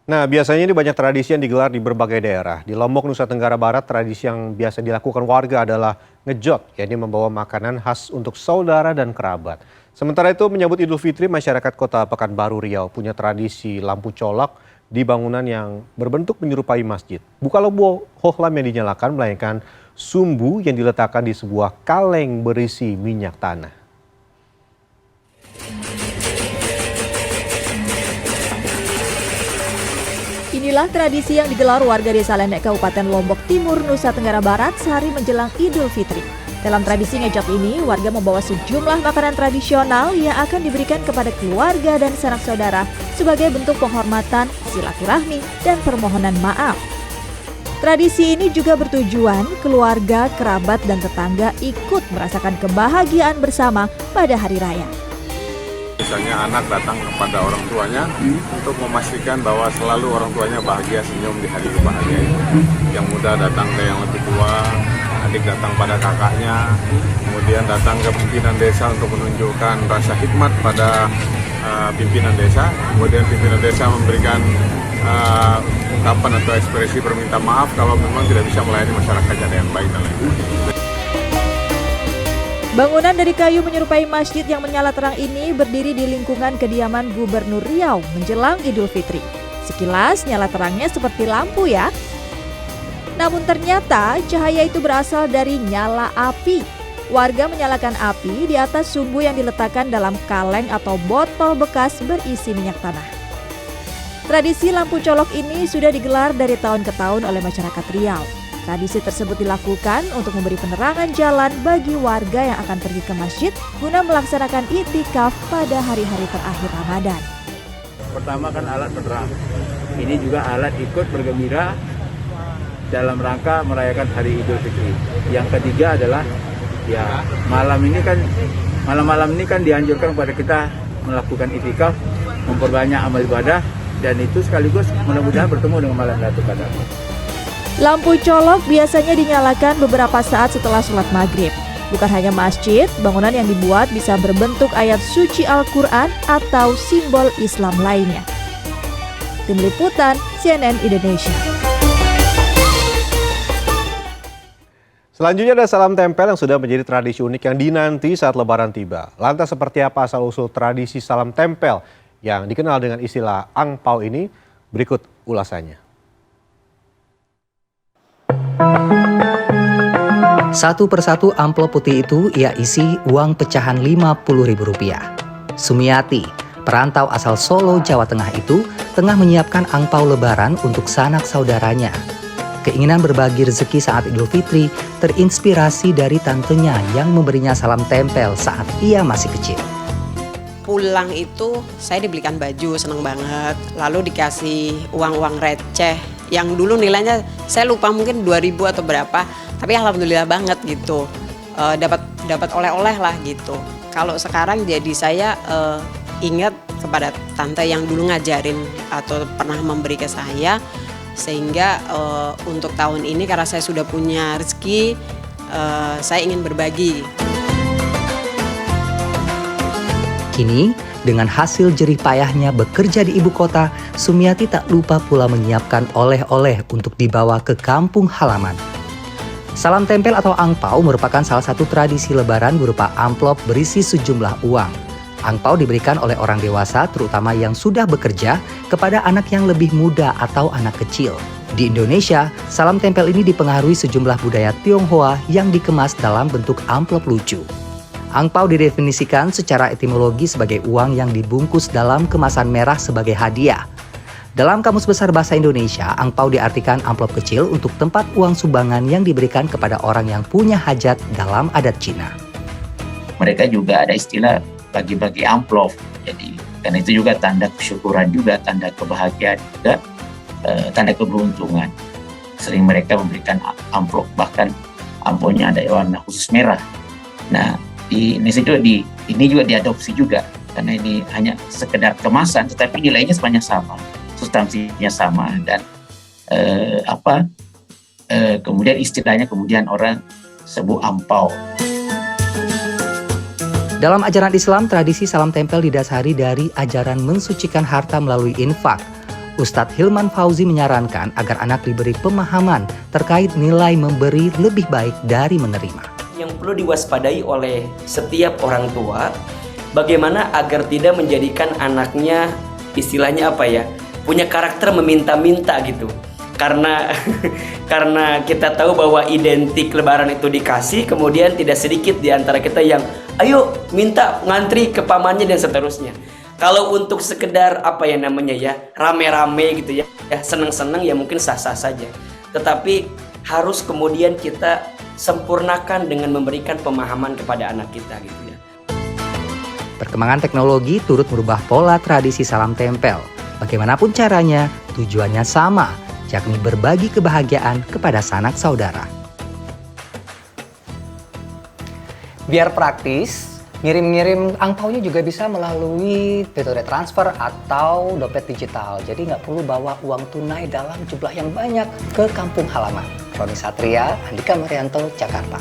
Nah, biasanya ini banyak tradisi yang digelar di berbagai daerah. Di Lombok, Nusa Tenggara Barat, tradisi yang biasa dilakukan warga adalah ngejot, yakni membawa makanan khas untuk saudara dan kerabat. Sementara itu, menyambut Idul Fitri, masyarakat kota Pekanbaru Riau punya tradisi lampu colok di bangunan yang berbentuk menyerupai masjid. Bukan lampu hohlam yang dinyalakan, melainkan sumbu yang diletakkan di sebuah kaleng berisi minyak tanah. Inilah tradisi yang digelar warga Desa Lendek, Kabupaten Lombok Timur, Nusa Tenggara Barat sehari menjelang Idul Fitri. Dalam tradisi ngejot ini, warga membawa sejumlah makanan tradisional yang akan diberikan kepada keluarga dan sanak saudara sebagai bentuk penghormatan, silaturahmi, dan permohonan maaf. Tradisi ini juga bertujuan keluarga, kerabat, dan tetangga ikut merasakan kebahagiaan bersama pada hari raya. Misalnya anak datang kepada orang tuanya untuk memastikan bahwa selalu orang tuanya bahagia, senyum di hari bahagia itu. Yang muda datang ke yang lebih tua, adik datang pada kakaknya, kemudian datang ke pimpinan desa untuk menunjukkan rasa hikmat pada pimpinan desa. Kemudian pimpinan desa memberikan ungkapan atau ekspresi perminta maaf kalau memang tidak bisa melayani masyarakat yang baik dan lain-lain. Bangunan dari kayu menyerupai masjid yang menyala terang ini berdiri di lingkungan kediaman Gubernur Riau menjelang Idul Fitri. Sekilas nyala terangnya seperti lampu ya. Namun ternyata cahaya itu berasal dari nyala api. Warga menyalakan api di atas sumbu yang diletakkan dalam kaleng atau botol bekas berisi minyak tanah. Tradisi lampu colok ini sudah digelar dari tahun ke tahun oleh masyarakat Riau. Tradisi tersebut dilakukan untuk memberi penerangan jalan bagi warga yang akan pergi ke masjid guna melaksanakan i'tikaf pada hari-hari terakhir Ramadan. Pertama kan alat penerang. Ini juga alat ikut bergembira dalam rangka merayakan hari Idul Fitri. Yang ketiga adalah ya malam ini kan dianjurkan kepada kita melakukan i'tikaf, memperbanyak amal ibadah, dan itu sekaligus mudah-mudahan bertemu dengan malam Lailatul Qadar. Lampu colok biasanya dinyalakan beberapa saat setelah sholat maghrib. Bukan hanya masjid, bangunan yang dibuat bisa berbentuk ayat suci Al-Quran atau simbol Islam lainnya. Tim Liputan CNN Indonesia. Selanjutnya ada salam tempel yang sudah menjadi tradisi unik yang dinanti saat Lebaran tiba. Lantas seperti apa asal-usul tradisi salam tempel yang dikenal dengan istilah angpau ini? Berikut ulasannya. Satu persatu amplop putih itu ia isi uang pecahan Rp50.000. Sumiati, perantau asal Solo, Jawa Tengah itu tengah menyiapkan angpau lebaran untuk sanak saudaranya. Keinginan berbagi rezeki saat Idul Fitri terinspirasi dari tantenya yang memberinya salam tempel saat ia masih kecil. Pulang itu saya dibelikan baju, seneng banget. Lalu dikasih uang-uang receh yang dulu nilainya saya lupa mungkin 2.000 atau berapa, tapi alhamdulillah banget gitu, dapat oleh-oleh lah gitu. Kalau sekarang jadi saya ingat kepada tante yang dulu ngajarin atau pernah memberi ke saya, sehingga untuk tahun ini karena saya sudah punya rezeki, saya ingin berbagi. Kini, dengan hasil jerih payahnya bekerja di ibu kota, Sumiati tak lupa pula menyiapkan oleh-oleh untuk dibawa ke kampung halaman. Salam tempel atau angpau merupakan salah satu tradisi lebaran berupa amplop berisi sejumlah uang. Angpau diberikan oleh orang dewasa, terutama yang sudah bekerja, kepada anak yang lebih muda atau anak kecil. Di Indonesia, salam tempel ini dipengaruhi sejumlah budaya Tionghoa yang dikemas dalam bentuk amplop lucu. Angpau didefinisikan secara etimologi sebagai uang yang dibungkus dalam kemasan merah sebagai hadiah. Dalam Kamus Besar Bahasa Indonesia, angpau diartikan amplop kecil untuk tempat uang sumbangan yang diberikan kepada orang yang punya hajat dalam adat Cina. Mereka juga ada istilah bagi-bagi amplop. Jadi, karena itu juga tanda kesyukuran juga, tanda kebahagiaan juga, tanda keberuntungan. Sering mereka memberikan amplop, bahkan amplopnya ada warna khusus merah. Nah, di Indonesia juga ini juga diadopsi juga, karena ini hanya sekedar kemasan, tetapi nilainya sebenarnya sama, substansinya sama, dan kemudian istilahnya kemudian orang sebut ampau. Dalam ajaran Islam, tradisi salam tempel didasari dari ajaran mensucikan harta melalui infak. Ustadz Hilman Fauzi menyarankan agar anak diberi pemahaman terkait nilai memberi lebih baik dari menerima. Yang perlu diwaspadai oleh setiap orang tua, bagaimana agar tidak menjadikan anaknya istilahnya punya karakter meminta-minta gitu. Karena kita tahu bahwa identik lebaran itu dikasih, kemudian tidak sedikit di antara kita yang ayo minta ngantri ke pamannya dan seterusnya. Kalau untuk sekedar rame-rame gitu ya seneng-seneng ya mungkin sah-sah saja. Tetapi harus kemudian kita sempurnakan dengan memberikan pemahaman kepada anak kita gitu ya. Perkembangan teknologi turut merubah pola tradisi salam tempel. Bagaimanapun caranya, tujuannya sama, yakni berbagi kebahagiaan kepada sanak saudara. Biar praktis, ngirim-ngirim angpaunya juga bisa melalui metode transfer atau dompet digital. Jadi nggak perlu bawa uang tunai dalam jumlah yang banyak ke kampung halaman. Roni Satria, Andika Marianto, Jakarta.